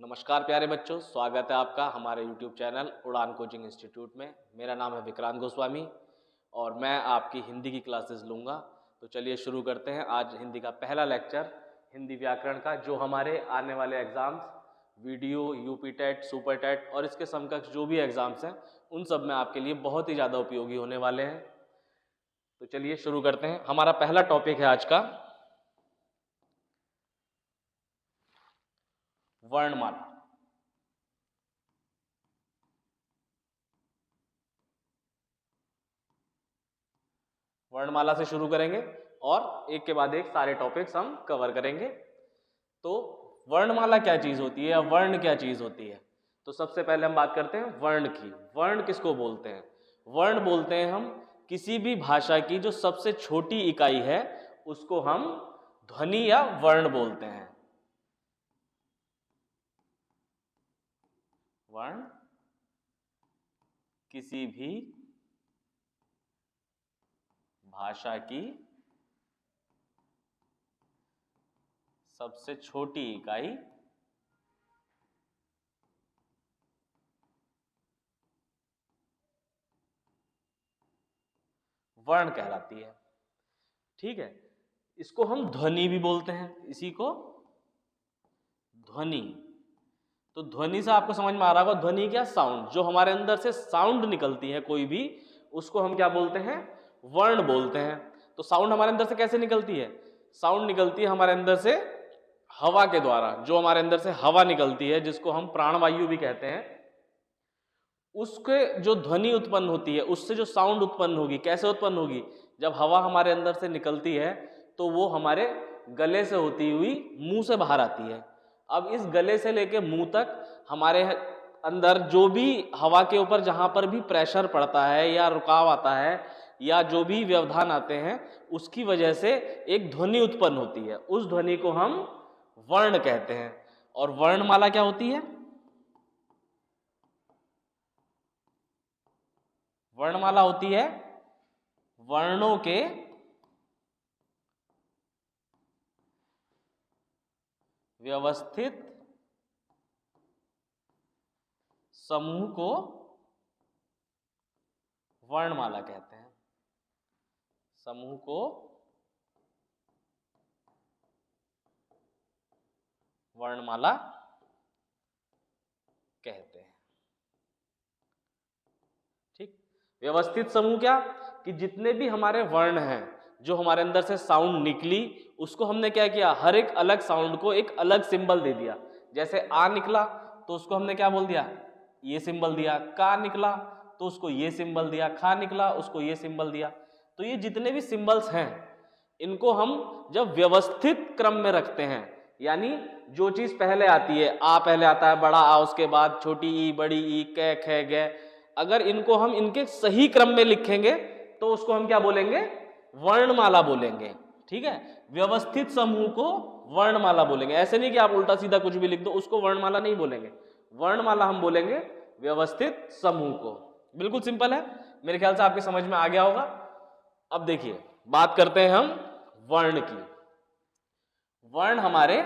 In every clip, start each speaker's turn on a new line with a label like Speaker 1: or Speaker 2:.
Speaker 1: नमस्कार प्यारे बच्चों, स्वागत है आपका हमारे YouTube चैनल उड़ान कोचिंग इंस्टीट्यूट में। मेरा नाम है विक्रांत गोस्वामी और मैं आपकी हिंदी की क्लासेस लूँगा। तो चलिए शुरू करते हैं। आज हिंदी का पहला लेक्चर हिंदी व्याकरण का, जो हमारे आने वाले exams video, UP TET, super TET और इसके समकक्ष जो भी एग्ज़ाम्स हैं उन सब में आपके लिए बहुत ही ज़्यादा उपयोगी होने वाले हैं। तो चलिए शुरू करते हैं। हमारा पहला टॉपिक है आज का वर्णमाला। वर्णमाला से शुरू करेंगे और एक के बाद एक सारे टॉपिक्स हम कवर करेंगे। तो वर्णमाला क्या चीज होती है या वर्ण क्या चीज होती है? तो सबसे पहले हम बात करते हैं वर्ण की। वर्ण किसको बोलते हैं? वर्ण बोलते हैं हम किसी भी भाषा की जो सबसे छोटी इकाई है उसको हम ध्वनि या वर्ण बोलते हैं। वर्ण किसी भी भाषा की सबसे छोटी इकाई वर्ण कहलाती है। ठीक है, इसको हम ध्वनि भी बोलते हैं, इसी को ध्वनि। तो ध्वनि से आपको समझ में आ रहा होगा, ध्वनि क्या? साउंड। जो हमारे अंदर से साउंड निकलती है कोई भी, उसको हम क्या बोलते हैं? वर्ण बोलते हैं। तो साउंड हमारे अंदर से कैसे निकलती है? साउंड निकलती है हमारे अंदर से हवा के द्वारा। जो हमारे अंदर से हवा निकलती है, जिसको हम प्राणवायु भी कहते हैं, उसके जो ध्वनि उत्पन्न होती है, उससे जो साउंड उत्पन्न होगी, कैसे उत्पन्न होगी? जब हवा हमारे अंदर से निकलती है तो वो हमारे गले से होती हुई मुंह से बाहर आती है। अब इस गले से लेके मुंह तक हमारे अंदर जो भी हवा के ऊपर जहां पर भी प्रेशर पड़ता है या रुकाव आता है या जो भी व्यवधान आते हैं, उसकी वजह से एक ध्वनि उत्पन्न होती है। उस ध्वनि को हम वर्ण कहते हैं। और वर्णमाला क्या होती है? वर्णमाला होती है वर्णों के व्यवस्थित समूह को वर्णमाला कहते हैं। समूह को वर्णमाला कहते हैं। ठीक, व्यवस्थित समूह क्या? कि जितने भी हमारे वर्ण हैं, जो हमारे अंदर से साउंड निकली, उसको हमने क्या किया? हर एक अलग साउंड को एक अलग सिंबल दे दिया। जैसे आ निकला तो उसको हमने क्या बोल दिया? ये सिंबल दिया। का निकला तो उसको ये सिंबल दिया। खा निकला उसको ये सिंबल दिया। तो ये जितने भी सिंबल्स हैं, इनको हम जब व्यवस्थित क्रम में रखते हैं, यानी जो चीज पहले आती है, आ पहले आता है, बड़ा आ, उसके बाद छोटी ई, बड़ी ई, कै, ख, ग, अगर इनको हम इनके सही क्रम में लिखेंगे तो उसको हम क्या बोलेंगे? वर्णमाला बोलेंगे। ठीक है, व्यवस्थित समूह को वर्णमाला बोलेंगे। ऐसे नहीं कि आप उल्टा सीधा कुछ भी लिख दो, उसको वर्णमाला नहीं बोलेंगे। वर्णमाला हम बोलेंगे व्यवस्थित समूह को। बिल्कुल सिंपल है, मेरे ख्याल से आपके समझ में आ गया होगा। अब देखिए, बात करते हैं हम वर्ण की। वर्ण हमारे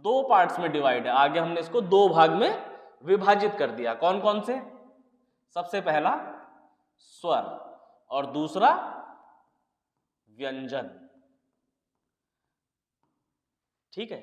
Speaker 1: दो पार्ट्स में डिवाइड है। आगे हमने इसको दो भाग में विभाजित कर दिया। कौन कौन से? सबसे पहला स्वर और दूसरा व्यंजन। ठीक है,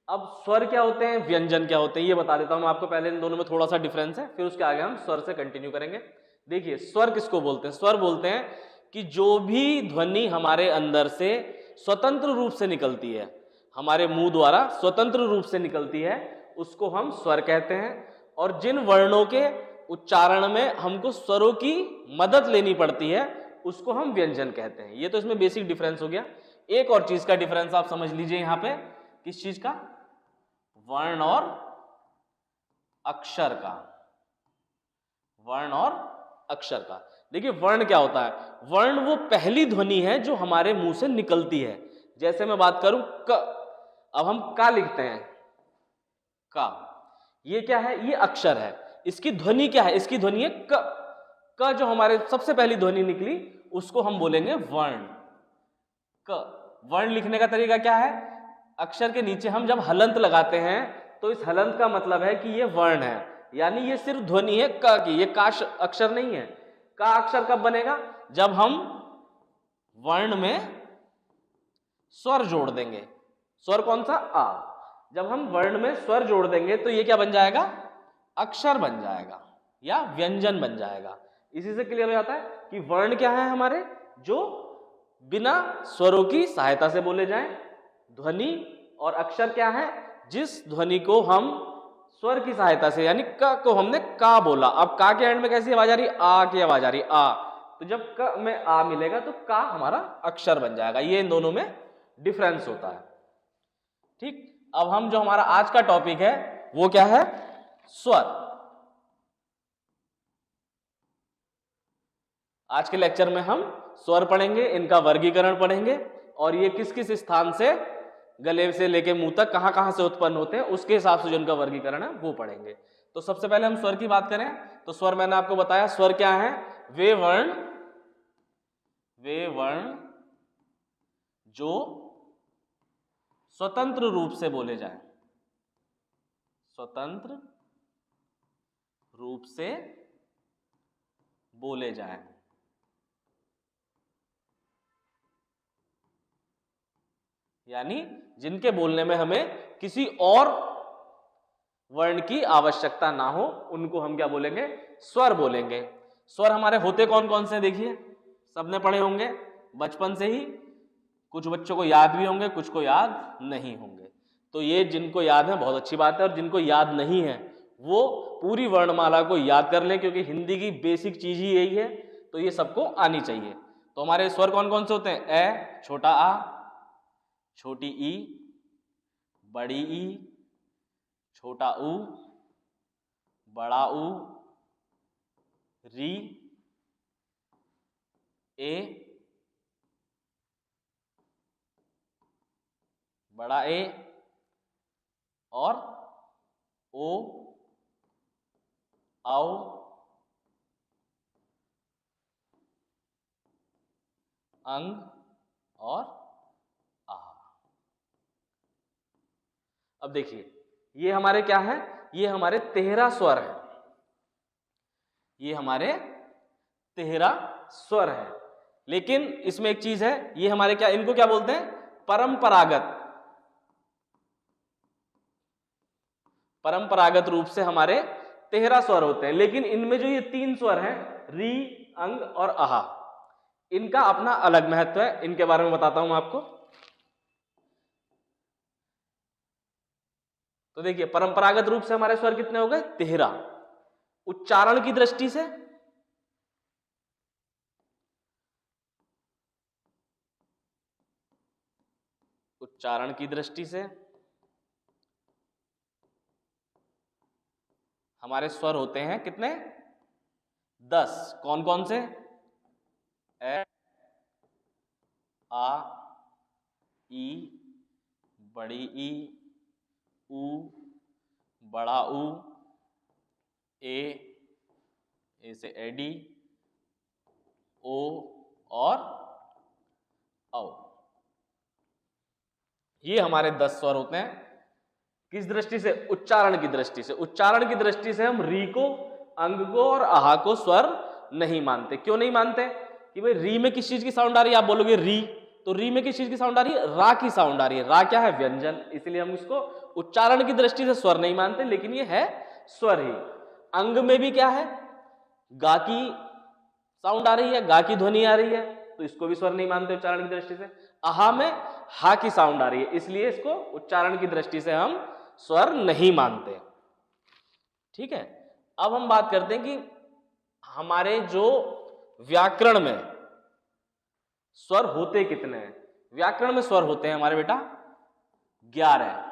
Speaker 1: अब स्वर क्या होते हैं, व्यंजन क्या होते हैं, ये बता देता हूं आपको। पहले इन दोनों में थोड़ा सा डिफरेंस है, फिर उसके आगे हम स्वर से कंटिन्यू करेंगे। देखिए, स्वर किसको बोलते हैं? स्वर बोलते हैं कि जो भी ध्वनि हमारे अंदर से स्वतंत्र रूप से निकलती है, हमारे मुंह द्वारा स्वतंत्र रूप से निकलती है, उसको हम स्वर कहते हैं। और जिन वर्णों के उच्चारण में हमको स्वरों की मदद लेनी पड़ती है, उसको हम व्यंजन कहते हैं। ये तो इसमें बेसिक डिफरेंस हो गया। एक और चीज का डिफरेंस आप समझ लीजिए यहां पे। किस चीज का? वर्ण और अक्षर का। वर्ण और अक्षर का। देखिए, वर्ण क्या होता है? वर्ण वो पहली ध्वनि है जो हमारे मुंह से निकलती है। जैसे मैं बात करूं क, अब हम का लिखते हैं, का। ये क्या है? ये अक्षर है। इसकी ध्वनि क्या है? इसकी ध्वनि है क। क जो हमारे सबसे पहली ध्वनि निकली, उसको हम बोलेंगे वर्ण। क। वर्ण लिखने का तरीका क्या है? अक्षर के नीचे हम जब हलंत लगाते हैं तो इस हलंत का मतलब है कि ये वर्ण है, यानी ये सिर्फ ध्वनि है क की, ये का अक्षर नहीं है। का अक्षर कब बनेगा? जब हम वर्ण में स्वर जोड़ देंगे। स्वर कौन सा? आ। जब हम वर्ण में स्वर जोड़ देंगे तो ये क्या बन जाएगा? अक्षर बन जाएगा या व्यंजन बन जाएगा। इसी से क्लियर हो जाता है कि वर्ण क्या है हमारे, जो बिना स्वरों की सहायता से बोले जाएं। ध्वनि और अक्षर क्या है? जिस ध्वनि को हम स्वर की सहायता से, यानी क को हमने का बोला। अब का के एंड में कैसी आवाज आ रही? आ की आवाज आ रही, आ। तो जब क में आ मिलेगा तो का हमारा अक्षर बन जाएगा। ये इन दोनों में डिफरेंस होता है। ठीक, अब हम जो हमारा आज का टॉपिक है वो क्या है? स्वर। आज के लेक्चर में हम स्वर पढ़ेंगे, इनका वर्गीकरण पढ़ेंगे और ये किस किस स्थान से, गले से लेके मुंह तक कहां कहां से उत्पन्न होते हैं, उसके हिसाब से जो इनका वर्गीकरण है वो पढ़ेंगे। तो सबसे पहले हम स्वर की बात करें तो स्वर मैंने आपको बताया, स्वर क्या है? वे वर्ण जो स्वतंत्र रूप से बोले जाएं, स्वतंत्र रूप से बोले जाएं। यानी जिनके बोलने में हमें किसी और वर्ण की आवश्यकता ना हो, उनको हम क्या बोलेंगे? स्वर बोलेंगे। स्वर हमारे होते कौन कौन से? देखिए, सबने पढ़े होंगे बचपन से ही, कुछ बच्चों को याद भी होंगे, कुछ को याद नहीं होंगे। तो ये जिनको याद है बहुत अच्छी बात है, और जिनको याद नहीं है वो पूरी वर्णमाला को याद कर लें, क्योंकि हिंदी की बेसिक चीज ही यही है, तो ये सबको आनी चाहिए। तो हमारे स्वर कौन कौन से होते हैं? ए, छोटा आ, छोटी ई, बड़ी ई, छोटा ऊ, बड़ा ऊ, री, ए, बड़ा ए और ओ, औ, अंग और आ। अब देखिए, ये हमारे क्या है? ये हमारे 13 स्वर है। ये हमारे 13 स्वर है। लेकिन इसमें एक चीज है, ये हमारे क्या, इनको क्या बोलते हैं? परंपरागत रूप से हमारे 13 स्वर होते हैं। लेकिन इनमें जो ये 3 स्वर हैं, री, अंग और आहा, इनका अपना अलग महत्व है। इनके बारे में बताता हूं मैं आपको। तो देखिए, परंपरागत रूप से हमारे स्वर कितने हो गए? 13। उच्चारण की दृष्टि से हमारे स्वर होते हैं कितने? 10। कौन कौन से? ए, आ, ई, बड़ी ई, ऊ, बड़ा ऊ, ए से एडी, ओ और औ। ये हमारे 10 स्वर होते हैं। किस दृष्टि से? उच्चारण की दृष्टि से। उच्चारण की दृष्टि से हम री को, अंग को और आहा को स्वर नहीं मानते। क्यों नहीं मानते? कि भाई री में किस चीज की साउंड आ रही है? आप बोलोगे री, तो री में किस चीज की साउंड आ रही है? रा की साउंड आ रही है। रा क्या है? व्यंजन। इसलिए हम इसको उच्चारण की दृष्टि से स्वर नहीं मानते, लेकिन ये है स्वर ही। अंग में भी क्या है? गा की साउंड आ रही है, गा की ध्वनि आ रही है, तो इसको भी स्वर नहीं मानते उच्चारण की दृष्टि से। आहा में हा की साउंड आ रही है, इसलिए इसको उच्चारण की दृष्टि से हम स्वर नहीं मानते। ठीक है, अब हम बात करते हैं कि हमारे जो व्याकरण में स्वर होते कितने हैं। व्याकरण में स्वर होते हैं हमारे बेटा 11।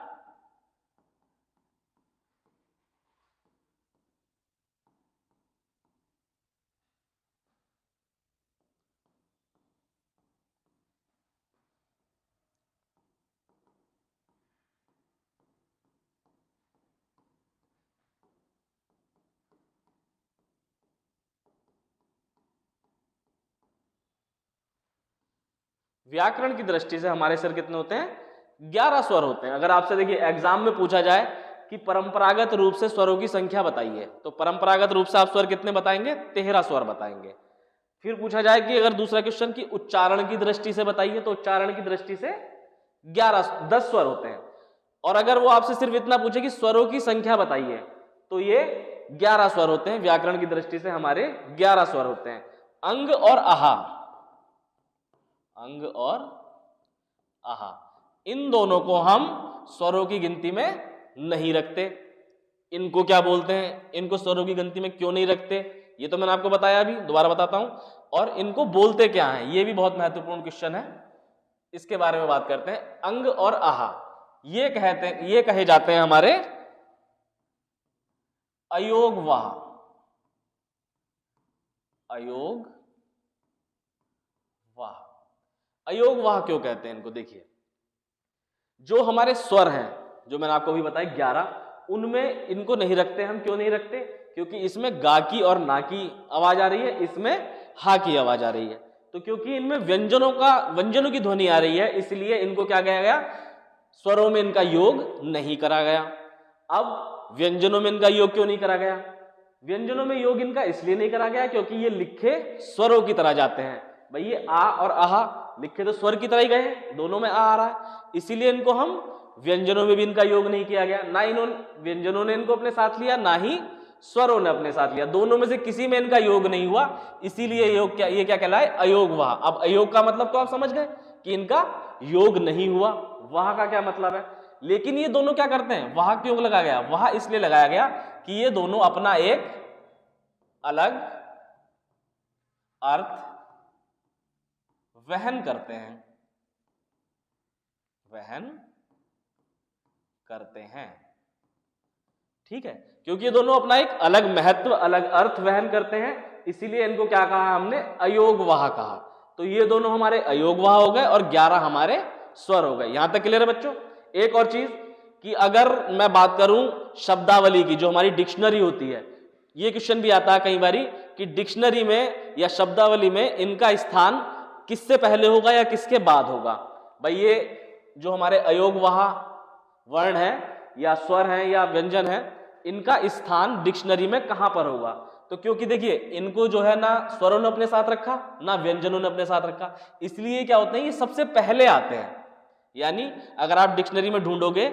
Speaker 1: व्याकरण की दृष्टि से हमारे स्वर कितने होते हैं? 11 स्वर होते हैं। अगर आपसे देखिए एग्जाम में पूछा जाए कि परंपरागत रूप से स्वरों की संख्या बताइए, तो परंपरागत रूप से आप स्वर कितने बताएंगे? 13 स्वर बताएंगे। फिर पूछा जाए कि अगर दूसरा क्वेश्चन की उच्चारण की दृष्टि से बताइए, तो उच्चारण की दृष्टि से 10 स्वर होते हैं। और अगर वो आपसे सिर्फ इतना पूछे कि स्वरों की संख्या बताइए, तो ये 11 स्वर होते हैं। व्याकरण की दृष्टि से हमारे 11 स्वर होते हैं। अंग और आहा, अंग और आहा, इन दोनों को हम स्वरों की गिनती में नहीं रखते। इनको क्या बोलते हैं, इनको स्वरों की गिनती में क्यों नहीं रखते, ये तो मैंने आपको बताया, अभी दोबारा बताता हूं। और इनको बोलते क्या हैं, ये भी बहुत महत्वपूर्ण क्वेश्चन है, इसके बारे में बात करते हैं। अंग और आहा ये कहे जाते हैं हमारे अयोगवाह। अयोगवाह, अयोगवाह क्यों कहते हैं इनको? देखिए, जो हमारे स्वर हैं, जो मैंने आपको अभी बताया 11, उनमें इनको नहीं रखते हम। क्यों नहीं रखते? क्योंकि इसमें गा की और ना की आवाज आ रही है, इसमें हा की आवाज आ रही है। तो क्योंकि इनमें व्यंजनों की ध्वनि आ रही है, इसलिए इनको क्या कहा गया? स्वरों में इनका योग नहीं करा गया। अब व्यंजनों में इनका योग क्यों नहीं करा गया? व्यंजनों में योग इनका इसलिए नहीं करा गया क्योंकि ये लिखे स्वरों की तरह जाते हैं। भाई ये आ और आहा लिखे तो स्वर की तरह ही गए, दोनों में आ रहा है, इसीलिए इनको हम व्यंजनों में भी इनका योग नहीं किया गया। ना इन्होंने व्यंजनों ने इनको अपने साथ लिया, ना ही स्वरों ने अपने साथ लिया, दोनों में से किसी में इनका योग नहीं हुआ, इसीलिए ये क्या कहलाए? अयोगवाह। अब अयोग का मतलब तो आप समझ गए कि इनका योग नहीं हुआ। वाह का क्या मतलब है? लेकिन ये दोनों क्या करते हैं? वाह क्यों लगाया गया? वाह इसलिए लगाया गया कि ये दोनों अपना एक अलग अर्थ वहन करते हैं, वहन करते हैं। ठीक है, क्योंकि ये दोनों अपना एक अलग महत्व, अलग अर्थ वहन करते हैं, इसीलिए इनको क्या कहा हमने? अयोगवाह कहा। तो ये दोनों हमारे अयोगवाह हो गए और 11 हमारे स्वर हो गए। यहां तक क्लियर है बच्चों? एक और चीज कि अगर मैं बात करूं शब्दावली की, जो हमारी डिक्शनरी होती है, ये क्वेश्चन भी आता है कई बारी कि डिक्शनरी में या शब्दावली में इनका स्थान किससे पहले होगा या किसके बाद होगा। भाई ये जो हमारे अयोगवाह वर्ण है या स्वर है या व्यंजन है, इनका स्थान डिक्शनरी में कहां पर होगा? तो क्योंकि देखिए इनको जो है ना स्वरों ने अपने साथ रखा, ना व्यंजनों ने अपने साथ रखा, इसलिए क्या होते हैं, ये सबसे पहले आते हैं। यानी अगर आप डिक्शनरी में ढूंढोगे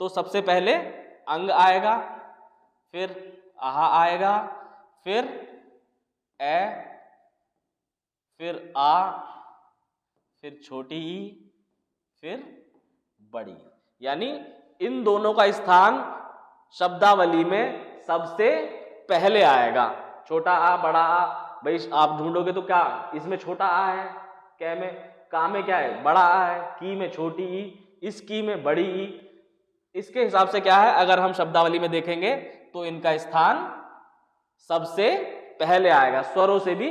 Speaker 1: तो सबसे पहले अंग आएगा, फिर आहा आएगा, फिर ए, फिर आ, फिर छोटी ई, फिर बड़ी। यानी इन दोनों का स्थान शब्दावली में सबसे पहले आएगा। छोटा आ, बड़ा आ, भाई आप ढूंढोगे तो क्या इसमें छोटा आ है, कै में, का में क्या है? बड़ा आ है, की में छोटी ई, इस की में बड़ी ई। इसके हिसाब से क्या है, अगर हम शब्दावली में देखेंगे तो इनका स्थान सबसे पहले आएगा, स्वरों से भी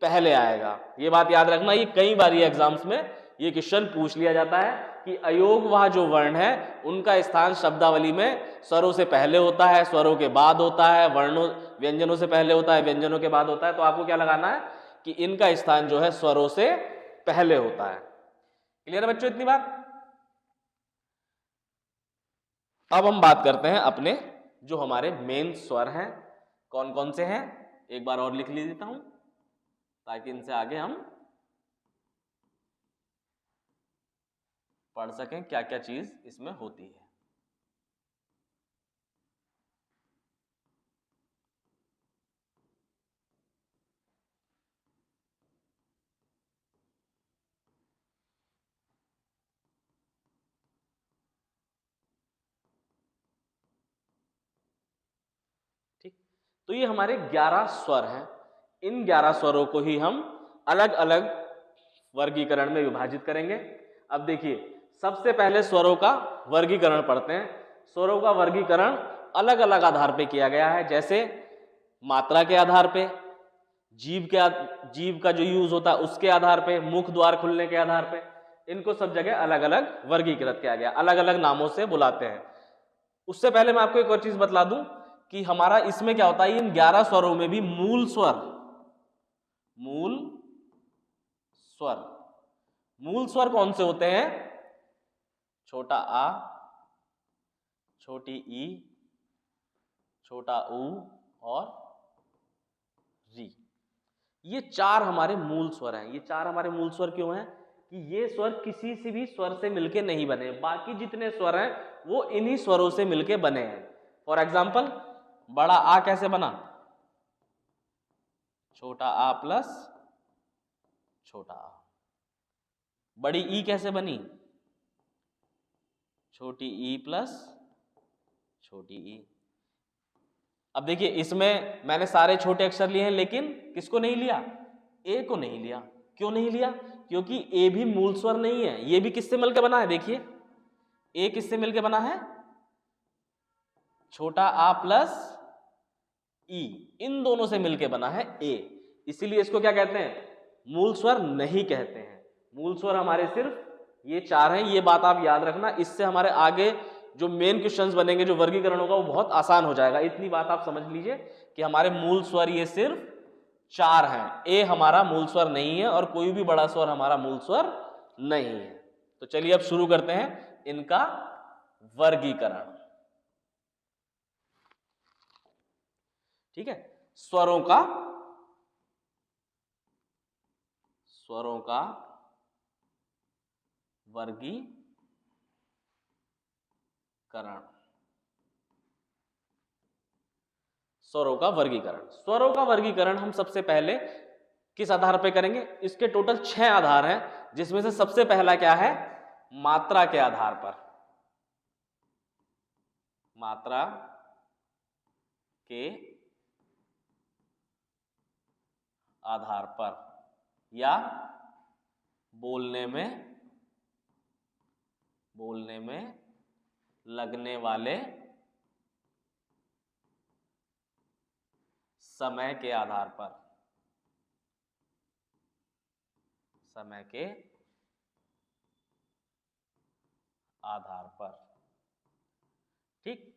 Speaker 1: पहले आएगा। ये बात याद रखना, ये कई बार ये एग्जाम्स में ये क्वेश्चन पूछ लिया जाता है कि अयोगवाह जो वर्ण है उनका स्थान शब्दावली में स्वरों से पहले होता है, स्वरों के बाद होता है, वर्णों व्यंजनों से पहले होता है, व्यंजनों के बाद होता है। तो आपको क्या लगाना है कि इनका स्थान जो है स्वरों से पहले होता है। क्लियर है बच्चों इतनी बात? अब हम बात करते हैं अपने जो हमारे मेन स्वर हैं, कौन कौन से हैं, एक बार और लिख लेता हूं ताकि इनसे आगे हम पढ़ सकें क्या क्या चीज इसमें होती है। ठीक, तो ये हमारे 11 स्वर हैं। इन 11 स्वरों को ही हम अलग अलग वर्गीकरण में विभाजित करेंगे। अब देखिए, सबसे पहले स्वरों का वर्गीकरण पढ़ते हैं। स्वरों का वर्गीकरण अलग अलग आधार पे किया गया है, जैसे मात्रा के आधार पे, जीभ का जो यूज होता है उसके आधार पे, मुख द्वार खुलने के आधार पे, इनको सब जगह अलग अलग वर्गीकृत किया गया, अलग अलग नामों से बुलाते हैं। उससे पहले मैं आपको एक और चीज बतला दूं कि हमारा इसमें क्या होता है, इन 11 स्वरों में भी मूल स्वर कौन से होते हैं? छोटा आ, छोटी ई, छोटा ऊ और री। ये चार हमारे मूल स्वर हैं। ये चार हमारे मूल स्वर क्यों हैं? कि ये स्वर किसी से भी स्वर से मिलके नहीं बने, बाकी जितने स्वर हैं वो इन्हीं स्वरों से मिलके बने हैं। फॉर एग्जाम्पल, बड़ा आ कैसे बना? छोटा आ प्लस छोटा आ। बड़ी ई कैसे बनी? छोटी ई प्लस छोटी ई। अब देखिए, इसमें मैंने सारे छोटे अक्षर लिए हैं, लेकिन किसको नहीं लिया? ए को नहीं लिया। क्यों नहीं लिया? क्योंकि ए भी मूल स्वर नहीं है। ये भी किससे मिलकर बना है? देखिए, ए किससे मिलकर बना है? छोटा आ प्लस ई, इन दोनों से मिलकर बना है ए। इसीलिए इसको क्या कहते हैं? मूल स्वर नहीं कहते हैं। मूल स्वर हमारे सिर्फ ये चार हैं। ये बात आप याद रखना, इससे हमारे आगे जो मेन क्वेश्चंस बनेंगे, जो वर्गीकरण होगा, वो बहुत आसान हो जाएगा। इतनी बात आप समझ लीजिए कि हमारे मूल स्वर ये सिर्फ चार हैं। ए हमारा मूल स्वर नहीं है और कोई भी बड़ा स्वर हमारा मूल स्वर नहीं है। तो चलिए अब शुरू करते हैं इनका वर्गीकरण। ठीक है, स्वरों का वर्गीकरण। स्वरों का वर्गीकरण। स्वरों का वर्गीकरण हम सबसे पहले किस आधार पर करेंगे? इसके टोटल 6 आधार हैं, जिसमें से सबसे पहला क्या है? मात्रा के आधार पर। मात्रा के आधार पर, या बोलने में लगने वाले समय के आधार पर। समय के आधार पर। ठीक,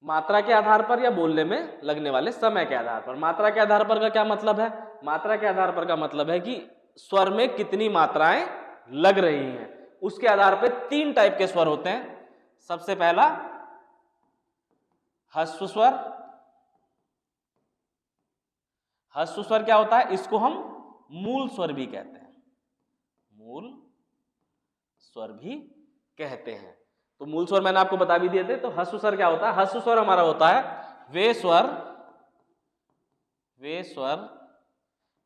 Speaker 1: मात्रा के आधार पर या बोलने में लगने वाले समय के आधार पर। मात्रा के आधार पर का क्या मतलब है? मात्रा के आधार पर का मतलब है कि स्वर में कितनी मात्राएं लग रही हैं। उसके आधार पर 3 टाइप के स्वर होते हैं। सबसे पहला ह्रस्व स्वर। ह्रस्व स्वर क्या होता है? इसको हम मूल स्वर भी कहते हैं। मूल स्वर भी कहते हैं। तो मूल स्वर मैंने आपको बता भी दिए थे। तो ह्रस्व स्वर क्या होता है? ह्रस्व स्वर हमारा होता है वे स्वर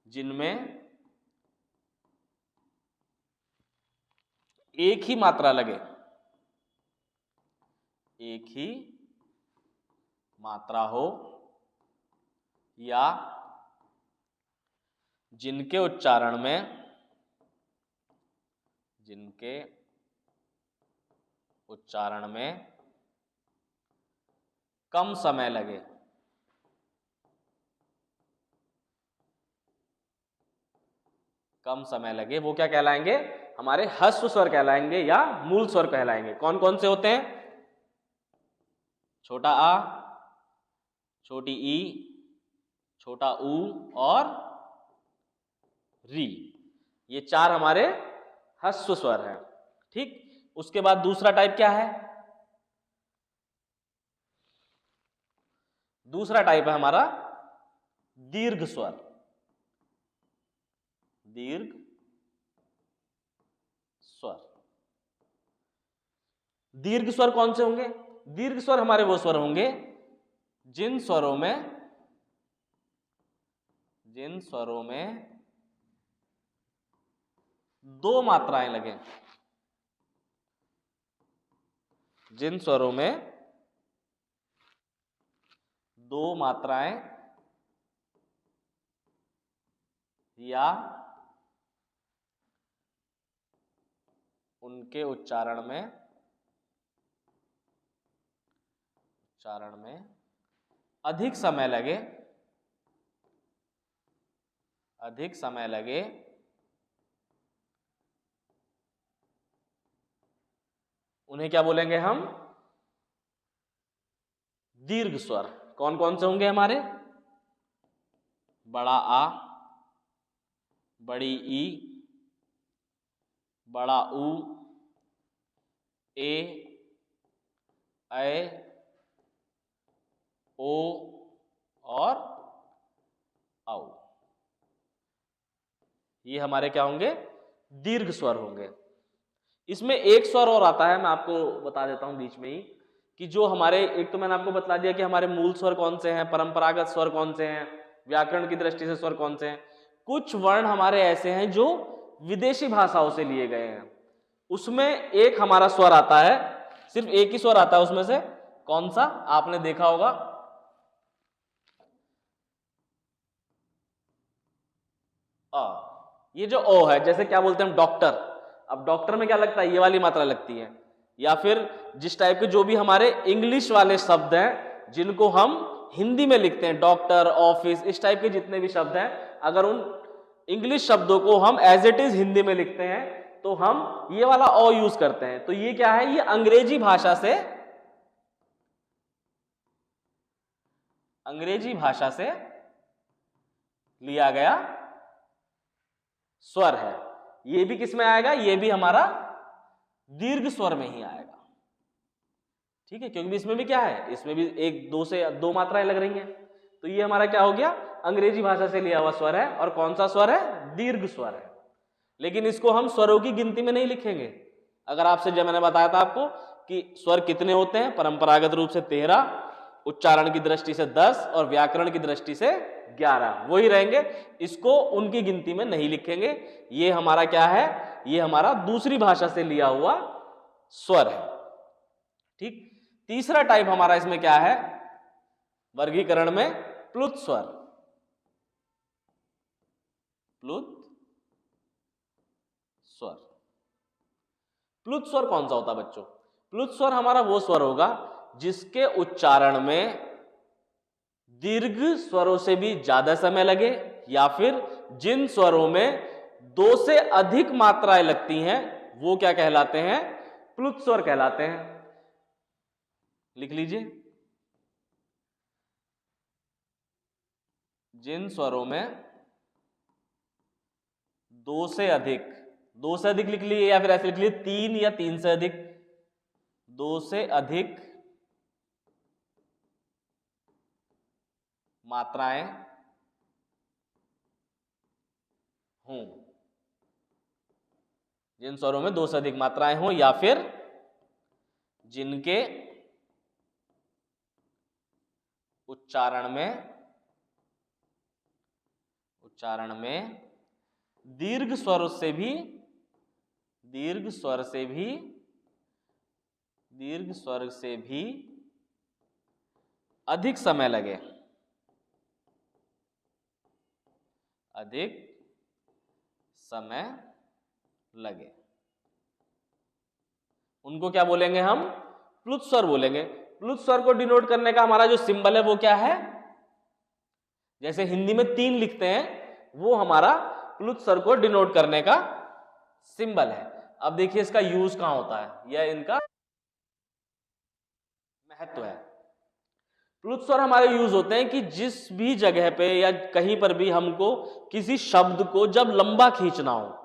Speaker 1: जिनमें एक ही मात्रा लगे। एक ही मात्रा हो, या जिनके उच्चारण में कम समय लगे। कम समय लगे, वो क्या कहलाएंगे? हमारे ह्रस्व स्वर कहलाएंगे या मूल स्वर कहलाएंगे। कौन कौन से होते हैं? छोटा आ, छोटी ई, छोटा ऊ और री। ये 4 हमारे ह्रस्व स्वर हैं। ठीक, उसके बाद दूसरा टाइप क्या है? दूसरा टाइप है हमारा दीर्घ स्वर। दीर्घ स्वर। दीर्घ स्वर कौन से होंगे? दीर्घ स्वर हमारे वो स्वर होंगे जिन स्वरों में 2 मात्राएं लगे। जिन स्वरों में 2 मात्राएं या उनके उच्चारण में अधिक समय लगे, उन्हें क्या बोलेंगे हम? दीर्घ स्वर। कौन कौन से होंगे हमारे? बड़ा आ, बड़ी ई, बड़ा ऊ, ए ऐ, ओ और औ, ये हमारे क्या होंगे? दीर्घ स्वर होंगे। इसमें एक स्वर और आता है, मैं आपको बता देता हूं बीच में ही, कि जो हमारे, एक तो मैंने आपको बता दिया कि हमारे मूल स्वर कौन से हैं, परंपरागत स्वर कौन से हैं, व्याकरण की दृष्टि से स्वर कौन से हैं। कुछ वर्ण हमारे ऐसे हैं जो विदेशी भाषाओं से लिए गए हैं, उसमें एक हमारा स्वर आता है, सिर्फ एक ही स्वर आता है उसमें से, कौन सा? आपने देखा होगा, अ। ये जो ओ है, जैसे क्या बोलते हैं हम, डॉक्टर। अब डॉक्टर में क्या लगता है? ये वाली मात्रा लगती है। या फिर जिस टाइप के जो भी हमारे इंग्लिश वाले शब्द हैं जिनको हम हिंदी में लिखते हैं, डॉक्टर, ऑफिस, इस टाइप के जितने भी शब्द हैं, अगर उन इंग्लिश शब्दों को हम एज इट इज हिंदी में लिखते हैं तो हम ये वाला ओ यूज करते हैं। तो ये क्या है? ये अंग्रेजी भाषा से लिया गया स्वर है। ये भी किस में आएगा? ये भी हमारा दीर्घ स्वर में ही आएगा, ठीक है, क्योंकि इसमें भी क्या है? इसमें भी एक दो से दो मात्राएं लग रही हैं। तो ये हमारा क्या हो गया? अंग्रेजी भाषा से लिया हुआ स्वर है। और कौन सा स्वर है? दीर्घ स्वर है। लेकिन इसको हम स्वरों की गिनती में नहीं लिखेंगे। अगर आपसे, जब मैंने बताया था आपको कि स्वर कितने होते हैं, परंपरागत रूप से 13, उच्चारण की दृष्टि से 10 और व्याकरण की दृष्टि से 11, वही रहेंगे। इसको उनकी गिनती में नहीं लिखेंगे। ये हमारा क्या है? ये हमारा दूसरी भाषा से लिया हुआ स्वर है, ठीक। तीसरा टाइप हमारा इसमें क्या है वर्गीकरण में? प्लुत स्वर। प्लुत स्वर। प्लुत स्वर कौन सा होता है बच्चों? प्लुत स्वर हमारा वो स्वर होगा जिसके उच्चारण में दीर्घ स्वरों से भी ज्यादा समय लगे, या फिर जिन स्वरों में दो से अधिक मात्राएं लगती हैं वो क्या कहलाते हैं? प्लुत स्वर कहलाते हैं। लिख लीजिए, जिन स्वरों में दो से अधिक लिख लीजिए, या फिर ऐसे लिख लीजिए 3 या 3 से अधिक, 2 से अधिक मात्राएं हों। जिन स्वरों में 2 से अधिक मात्राएं हों, या फिर जिनके उच्चारण में दीर्घ स्वर से भी अधिक समय लगे, उनको क्या बोलेंगे हम? प्लुत स्वर बोलेंगे। प्लुत स्वर को डिनोट करने का हमारा जो सिंबल है वो क्या है? जैसे हिंदी में 3 लिखते हैं, वो हमारा प्लुत स्वर को डिनोट करने का सिंबल है। अब देखिए इसका यूज कहां होता है, यह इनका महत्व है। प्लुत स्वर हमारे यूज होते हैं कि जिस भी जगह पे या कहीं पर भी हमको किसी शब्द को जब लंबा खींचना हो,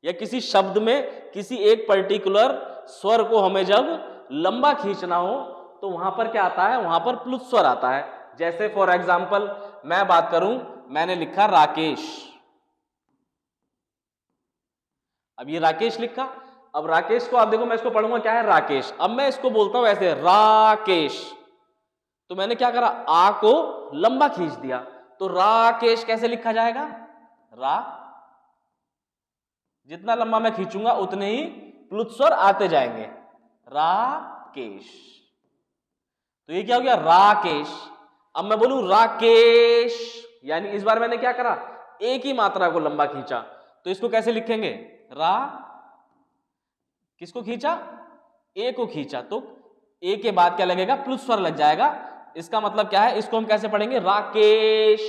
Speaker 1: या किसी शब्द में किसी एक पर्टिकुलर स्वर को हमें जब लंबा खींचना हो, तो वहां पर क्या आता है? वहां पर प्लुत स्वर आता है। जैसे फॉर एग्जाम्पल मैं बात करूं, मैंने लिखा राकेश। अब ये राकेश लिखा, अब राकेश को आप देखो, मैं इसको पढ़ूंगा क्या है? राकेश। अब मैं इसको बोलता हूं ऐसे, राकेश, तो मैंने क्या करा? आ को लंबा खींच दिया, तो राकेश कैसे लिखा जाएगा? रा। जितना लंबा मैं खींचूंगा उतने ही प्लुत स्वर आते जाएंगे। राकेश, तो ये क्या हो गया? राकेश। अब मैं बोलूं राकेश, यानी इस बार मैंने क्या करा? एक ही मात्रा को लंबा खींचा, तो इसको कैसे लिखेंगे? रा। किसको खींचा? ए को खींचा, तो ए के बाद क्या लगेगा? प्लुत स्वर लग जाएगा। इसका मतलब क्या है? इसको हम कैसे पढ़ेंगे? राकेश,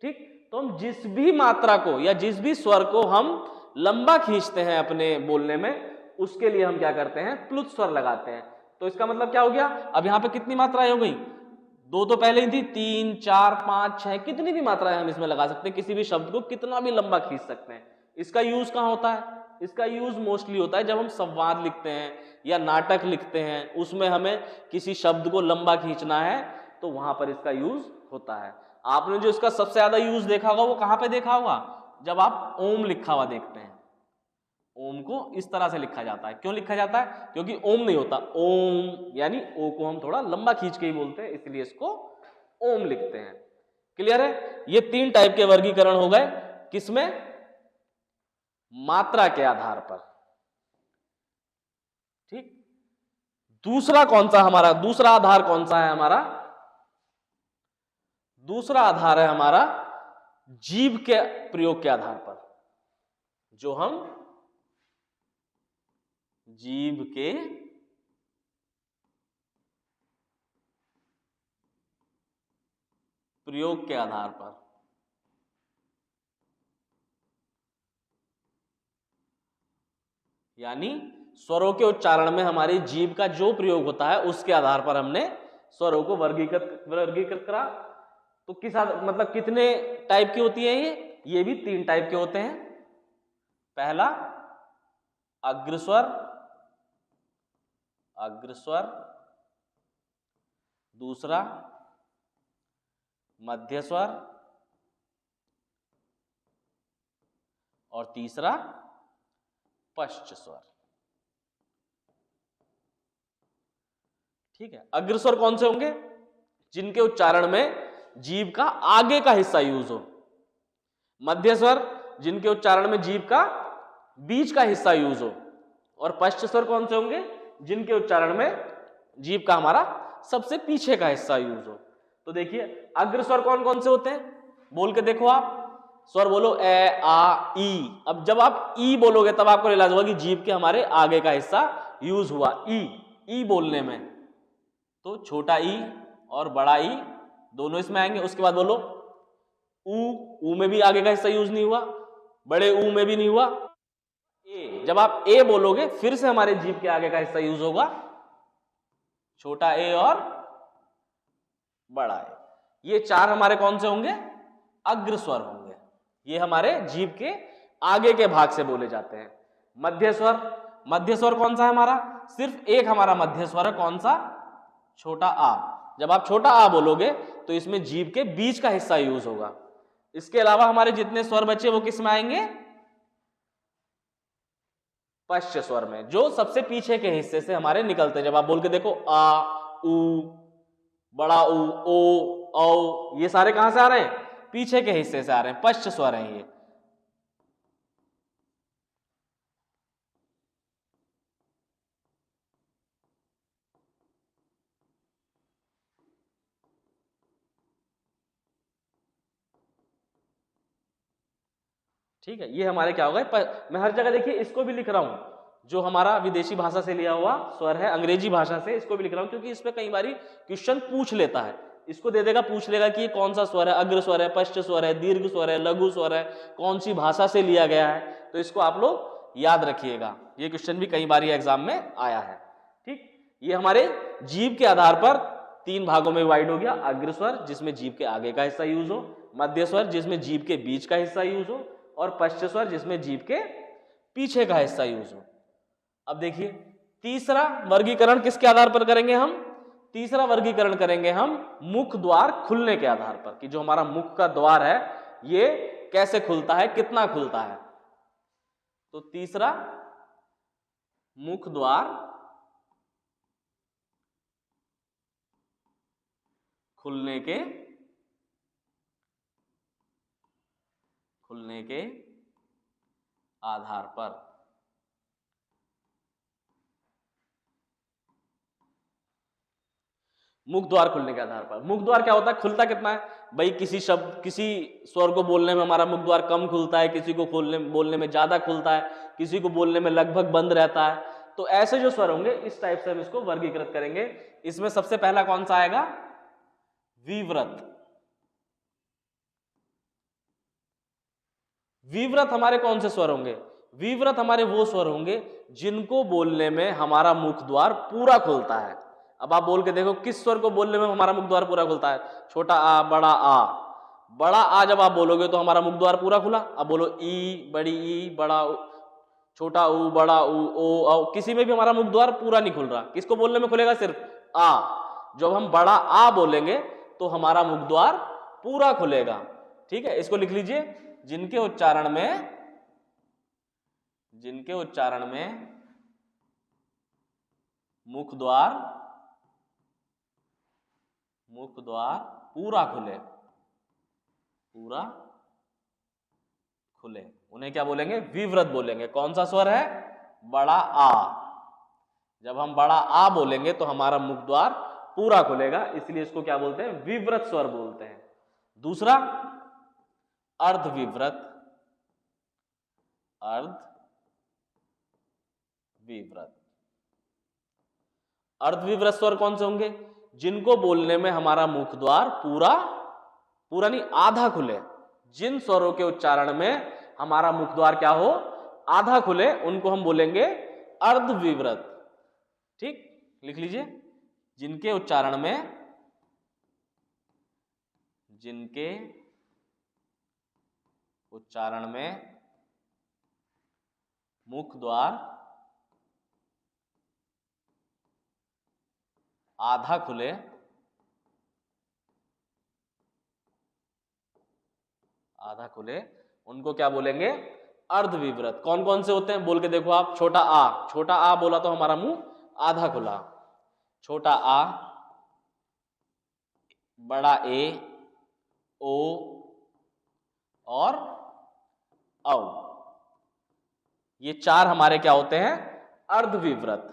Speaker 1: ठीक। तो हम जिस भी मात्रा को या जिस भी स्वर को हम लंबा खींचते हैं अपने बोलने में, उसके लिए हम क्या करते हैं? प्लुत स्वर लगाते हैं। तो इसका मतलब क्या हो गया? अब यहां पे कितनी मात्राएं हो गई? 2 तो पहले ही थी, 3, 4, 5, 6, कितनी भी मात्राएं हम इसमें लगा सकते हैं। किसी भी शब्द को कितना भी लंबा खींच सकते हैं। इसका यूज कहां होता है? इसका यूज मोस्टली होता है जब हम संवाद लिखते हैं या नाटक लिखते हैं, उसमें हमें किसी शब्द को लंबा खींचना है तो वहां पर इसका यूज होता है। आपने जो इसका सबसे ज्यादा यूज देखा होगा वो कहां पे देखा होगा, जब आप ओम लिखा हुआ देखते हैं। ओम को इस तरह से लिखा जाता है। क्यों लिखा जाता है? क्योंकि ओम नहीं होता, ओम यानी ओ को हम थोड़ा लंबा खींच के ही बोलते हैं, इसलिए इसको ओम लिखते हैं। क्लियर है? ये 3 टाइप के वर्गीकरण हो गए, किसमें? मात्रा के आधार पर। ठीक, दूसरा कौन सा हमारा, दूसरा आधार कौन सा है हमारा? दूसरा आधार है हमारा जीव के प्रयोग के आधार पर, जो हम जीव के प्रयोग के आधार पर, यानी स्वरों के उच्चारण में हमारी जीभ का जो प्रयोग होता है उसके आधार पर हमने स्वरों को वर्गीकृत करा। तो किस मतलब कितने टाइप की होती है ये भी 3 टाइप के होते हैं। पहला अग्रस्वर, अग्रस्वर, दूसरा मध्यस्वर और तीसरा पश्चस्वर। ठीक है, अग्रस्वर कौन से होंगे? जिनके उच्चारण में जीभ का आगे का हिस्सा यूज हो। मध्यस्वर जिनके उच्चारण में जीभ का बीच का हिस्सा यूज हो। और पश्चस्वर कौन से होंगे? जिनके उच्चारण में जीभ का हमारा सबसे पीछे का हिस्सा यूज हो। तो देखिए अग्रस्वर कौन कौन से होते हैं, बोल के देखो आप। स्वर बोलो ए, आ, ई। अब जब आप ई बोलोगे तब आपको रियलाइज होगा कि जीभ के हमारे आगे का हिस्सा यूज हुआ। ई बोलने में तो छोटा ई और बड़ा ई दोनों इसमें आएंगे। उसके बाद बोलो ऊ में भी आगे का हिस्सा यूज नहीं हुआ, बड़े ऊ में भी नहीं हुआ। ए, जब आप ए बोलोगे फिर से हमारे जीभ के आगे का हिस्सा यूज होगा, छोटा ए और बड़ा ए। ये 4 हमारे कौन से होंगे? अग्रस्वर होंगे। ये हमारे जीभ के आगे के भाग से बोले जाते हैं। मध्यस्वर, मध्यस्वर कौन सा है हमारा? सिर्फ एक हमारा मध्यस्वर है, कौन सा? छोटा आ। जब आप छोटा आ बोलोगे तो इसमें जीभ के बीच का हिस्सा यूज होगा। इसके अलावा हमारे जितने स्वर बचे वो किस में आएंगे? पश्च स्वर में, जो सबसे पीछे के हिस्से से हमारे निकलते हैं। जब आप बोल के देखो आ, उ, बड़ा उ, ओ, औ, ये सारे कहां से आ रहे हैं? पीछे के हिस्से से आ रहे हैं, पश्च स्वर हैं ये। ठीक है, ये हमारे क्या होगा? मैं हर जगह देखिए इसको भी लिख रहा हूं, जो हमारा विदेशी भाषा से लिया हुआ स्वर है, अंग्रेजी भाषा से, इसको भी लिख रहा हूं क्योंकि इस पे कई बारी क्वेश्चन पूछ लेता है। इसको दे देगा, पूछ लेगा कि ये कौन सा स्वर है, अग्र स्वर है, पश्च स्वर है, दीर्घ स्वर है, लघु स्वर है, कौन सी भाषा से लिया गया है। तो इसको आप लोग याद रखिएगा, ये क्वेश्चन भी कई बारी एग्जाम में आया है। ठीक, ये हमारे जीभ के आधार पर 3 भागों में डिवाइड हो गया। अग्र स्वर जिसमें जीभ के आगे का हिस्सा यूज हो, मध्य स्वर जिसमें जीभ के बीच का हिस्सा यूज हो, और पश्च स्वर जिसमें जीभ के पीछे का हिस्सा यूज हो। अब देखिए तीसरा वर्गीकरण किसके आधार पर करेंगे हम? तीसरा वर्गीकरण करेंगे हम मुख द्वार खुलने के आधार पर, कि जो हमारा मुख का द्वार है ये कैसे खुलता है, कितना खुलता है। तो तीसरा मुख द्वार खुलने के आधार पर। मुख द्वार खुलने के आधार पर, मुख द्वार क्या होता है? खुलता कितना है भाई? किसी शब्द, किसी स्वर को बोलने में हमारा मुख द्वार कम खुलता है, किसी को बोलने में ज्यादा खुलता है, किसी को बोलने में लगभग बंद रहता है। तो ऐसे जो स्वर होंगे इस टाइप से हम इसको वर्गीकृत करेंगे। इसमें सबसे पहला कौन सा आएगा? विव्रत। विव्रत हमारे कौन से स्वर होंगे? विव्रत हमारे वो स्वर होंगे जिनको बोलने में हमारा मुख द्वार पूरा खुलता है। अब आप बोल के देखो किस स्वर को बोलने में हमारा मुख द्वार पूरा खुलता है? छोटा आ, बड़ा आ। बड़ा आ जब आप बोलोगे तो हमारा मुख द्वार पूरा खुला। अब बोलो ई, बड़ी ई, बड़ा छोटा ऊ, बड़ा ऊ, ओ, औ, किसी में भी हमारा मुख द्वार पूरा नहीं खुल रहा। किसको बोलने में खुलेगा? सिर्फ आ। जब हम बड़ा आ बोलेंगे तो हमारा मुख द्वार पूरा खुलेगा। ठीक है, इसको लिख लीजिए, जिनके उच्चारण में मुख द्वार पूरा खुले, उन्हें क्या बोलेंगे? विव्रत बोलेंगे। कौन सा स्वर है? बड़ा आ। जब हम बड़ा आ बोलेंगे तो हमारा मुख द्वार पूरा खुलेगा, इसलिए इसको क्या बोलते हैं? विव्रत स्वर बोलते हैं। दूसरा, अर्धविव्रत। अर्धविव्रत स्वर कौन से होंगे? जिनको बोलने में हमारा मुख द्वार पूरा नहीं, आधा खुले। जिन स्वरों के उच्चारण में हमारा मुख द्वार क्या हो? आधा खुले, उनको हम बोलेंगे अर्धविव्रत। ठीक, लिख लीजिए, जिनके उच्चारण में मुख द्वार आधा खुले, उनको क्या बोलेंगे? अर्धविव्रत। कौन कौन से होते हैं बोल के देखो आप। छोटा आ बोला तो हमारा मुंह आधा खुला। छोटा आ, बड़ा ए, ओ और औ, ये चार हमारे क्या होते हैं? अर्धविव्रत।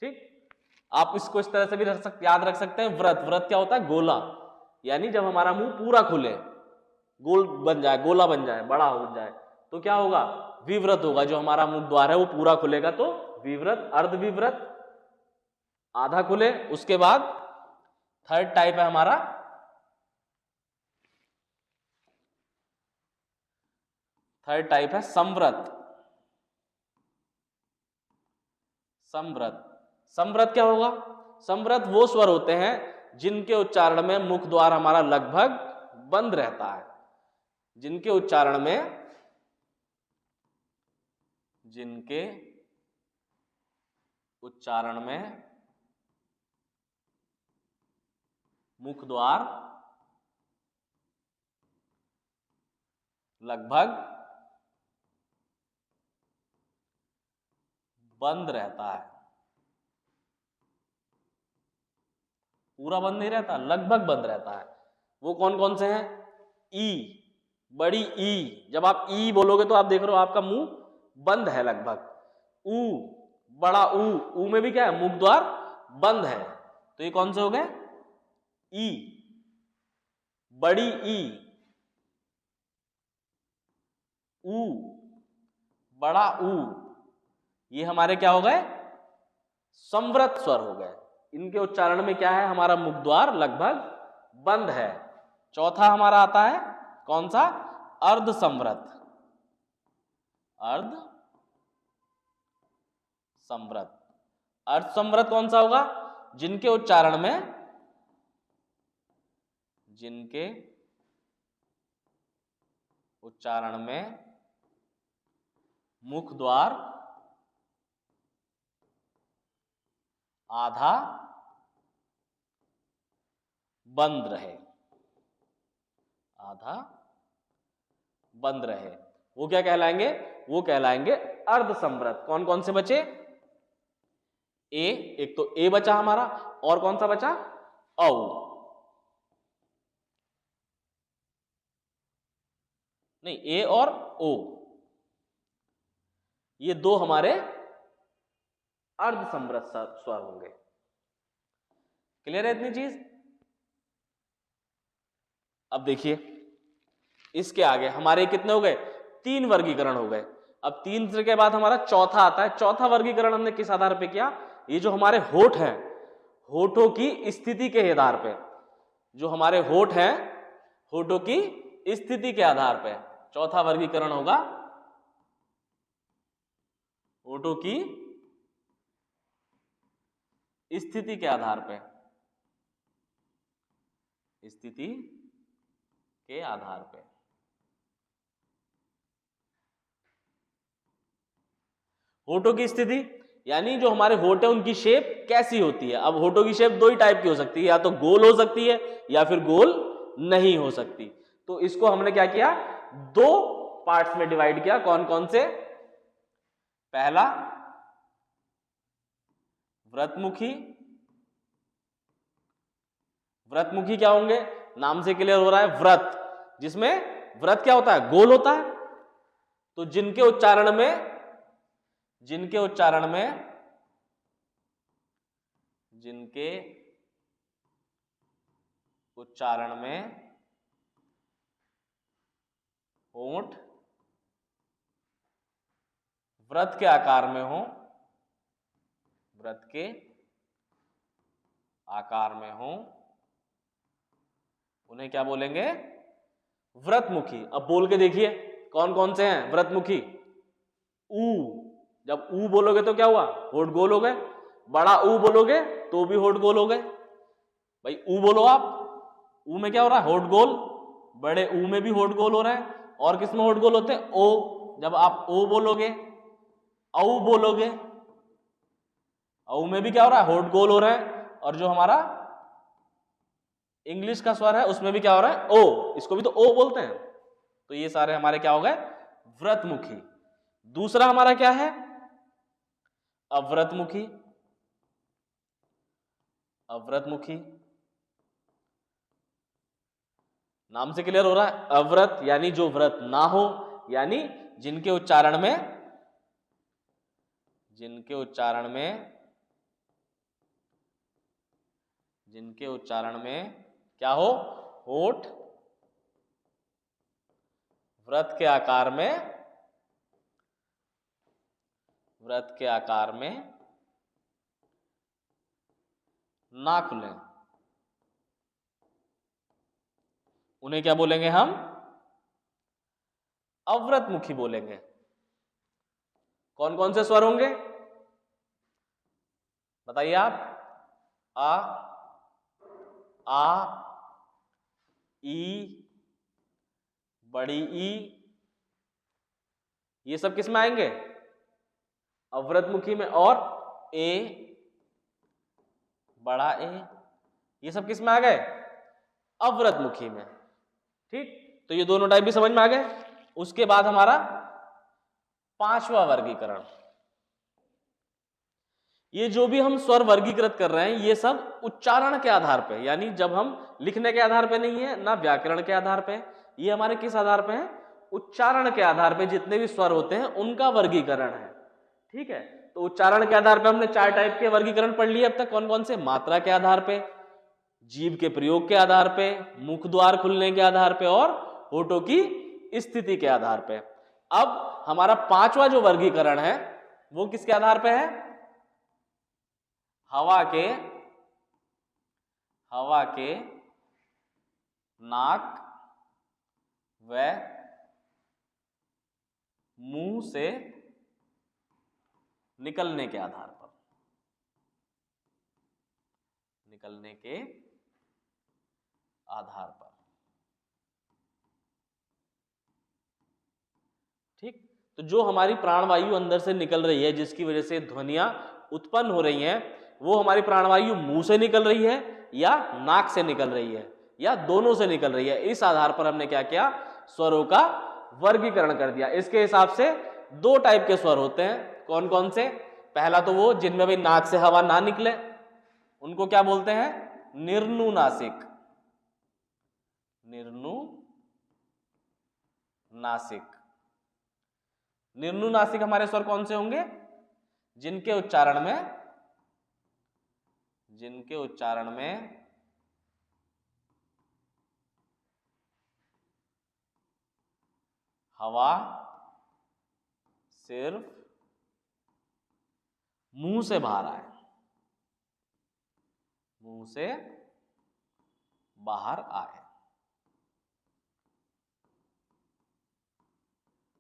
Speaker 1: ठीक, आप इसको इस तरह से भी याद रख सकते हैं। व्रत क्या होता है? गोला, यानी जब हमारा मुंह पूरा खुले, गोल बन जाए, गोला बन जाए, बड़ा हो जाए, तो क्या होगा? विव्रत होगा। जो हमारा मुख द्वार है वो पूरा खुलेगा तो विव्रत। अर्धविव्रत, आधा खुले। उसके बाद थर्ड टाइप है हमारा संव्रत। संव्रत क्या होगा? संव्रत वो स्वर होते हैं जिनके उच्चारण में मुख द्वार हमारा लगभग बंद रहता है। जिनके उच्चारण में मुख द्वार लगभग बंद रहता है। पूरा बंद नहीं रहता, लगभग बंद रहता है। वो कौन कौन से हैं? ई, बड़ी ई। जब आप ई बोलोगे तो आप देख रहे हो आपका मुंह बंद है लगभग। ऊ, बड़ा ऊ में भी क्या है? मुख द्वार बंद है। तो ये कौन से हो गए? ई, बड़ी ई, ऊ, बड़ा ऊ, ये हमारे क्या हो गए? संव्रत स्वर हो गए। इनके उच्चारण में क्या है? हमारा मुख द्वार लगभग बंद है। चौथा हमारा आता है कौन सा? अर्ध संव्रत। अर्ध संव्रत कौन सा होगा? जिनके उच्चारण में मुख द्वार आधा बंद रहे, वो क्या कहलाएंगे? वो कहलाएंगे अर्ध संव्रत। कौन कौन से बचे? ए, एक तो ए बचा हमारा, और कौन सा बचा? औ। नहीं, ए और ओ, ये दो हमारे अर्ध संव्रत स्वर होंगे। क्लियर है इतनी चीज? अब देखिए, इसके आगे हमारे कितने हो गए? 3 वर्गीकरण हो गए। अब 3 के बाद हमारा चौथा आता है। चौथा वर्गीकरण हमने किस आधार पे किया? ये जो हमारे होठ हैं, होठों की स्थिति के आधार पे, जो हमारे होठ हैं, होठों की स्थिति के आधार पे चौथा वर्गीकरण होगा। होठों की स्थिति के आधार पे, होठों की स्थिति यानी जो हमारे होठ है उनकी शेप कैसी होती है। अब होठों की शेप दो ही टाइप की हो सकती है, या तो गोल हो सकती है या फिर गोल नहीं हो सकती। तो इसको हमने क्या किया, दो पार्ट्स में डिवाइड किया। कौन कौन से? पहला व्रतमुखी। व्रतमुखी क्या होंगे? नाम से क्लियर हो रहा है, व्रत, जिसमें व्रत क्या होता है? गोल होता है। तो जिनके उच्चारण में होंठ व्रत के आकार में हो, उन्हें क्या बोलेंगे? व्रतमुखी। अब बोल के देखिए कौन कौन से हैं व्रतमुखी। ऊ, जब ऊ बोलोगे तो क्या हुआ? होठ गोल हो गए। बड़ा ऊ बोलोगे तो भी होठ गोल हो गए। भाई ऊ बोलो आप, ऊ में क्या हो रहा है? होठ गोल। बड़े ऊ में भी होठ गोल हो रहा है। और किस में होठ गोल होते हैं? ओ। जब आप ओ बोलोगे, औ बोलोगे, औ में भी क्या हो रहा है? होठ गोल हो रहा है। और जो हमारा इंग्लिश का स्वर है उसमें भी क्या हो रहा है? ओ। इसको भी तो ओ बोलते हैं। तो ये सारे हमारे क्या हो गए? व्रतमुखी। दूसरा हमारा क्या है? अव्रतमुखी। नाम से क्लियर हो रहा है, अव्रत यानी जो व्रत ना हो, यानी जिनके उच्चारण में क्या हो? होठ व्रत के आकार में ना खुले, उन्हें क्या बोलेंगे हम? अव्रतमुखी बोलेंगे। कौन कौन से स्वर होंगे बताइए आप? आ, ई, बड़ी ई, ये सब किस में आएंगे? अव्रतमुखी में। और ए, बड़ा ए, ये सब किस में आ गए? अव्रतमुखी में। ठीक, तो ये दोनों टाइप भी समझ में आ गए। उसके बाद हमारा पांचवा वर्गीकरण। ये जो भी हम स्वर वर्गीकृत कर रहे हैं ये सब उच्चारण के आधार पे, यानी जब हम लिखने के आधार पे नहीं है, ना व्याकरण के आधार पे, ये हमारे किस आधार पे है? उच्चारण के आधार पे जितने भी स्वर होते हैं उनका वर्गीकरण है। ठीक है, तो उच्चारण के आधार पे हमने चार टाइप के वर्गीकरण पढ़ लिए अब तक। कौन कौन से? मात्रा के आधार पे, जीभ के प्रयोग के आधार पे, मुख द्वार खुलने के आधार पे, और होठों की स्थिति के आधार पे। अब हमारा पांचवा जो वर्गीकरण है वो किसके आधार पे है? हवा के नाक व मुंह से निकलने के आधार पर। ठीक, तो जो हमारी प्राणवायु अंदर से निकल रही है, जिसकी वजह से ध्वनियां उत्पन्न हो रही हैं, वो हमारी प्राणवायु मुंह से निकल रही है या नाक से निकल रही है या दोनों से निकल रही है। इस आधार पर हमने क्या किया? स्वरों का वर्गीकरण कर दिया। इसके हिसाब से दो टाइप के स्वर होते हैं। कौन कौन से? पहला तो वो जिनमें भी नाक से हवा ना निकले, उनको क्या बोलते हैं? निर्नुनासिक। निर्नुनासिक हमारे स्वर कौन से होंगे? जिनके उच्चारण में हवा सिर्फ मुंह से बाहर आए,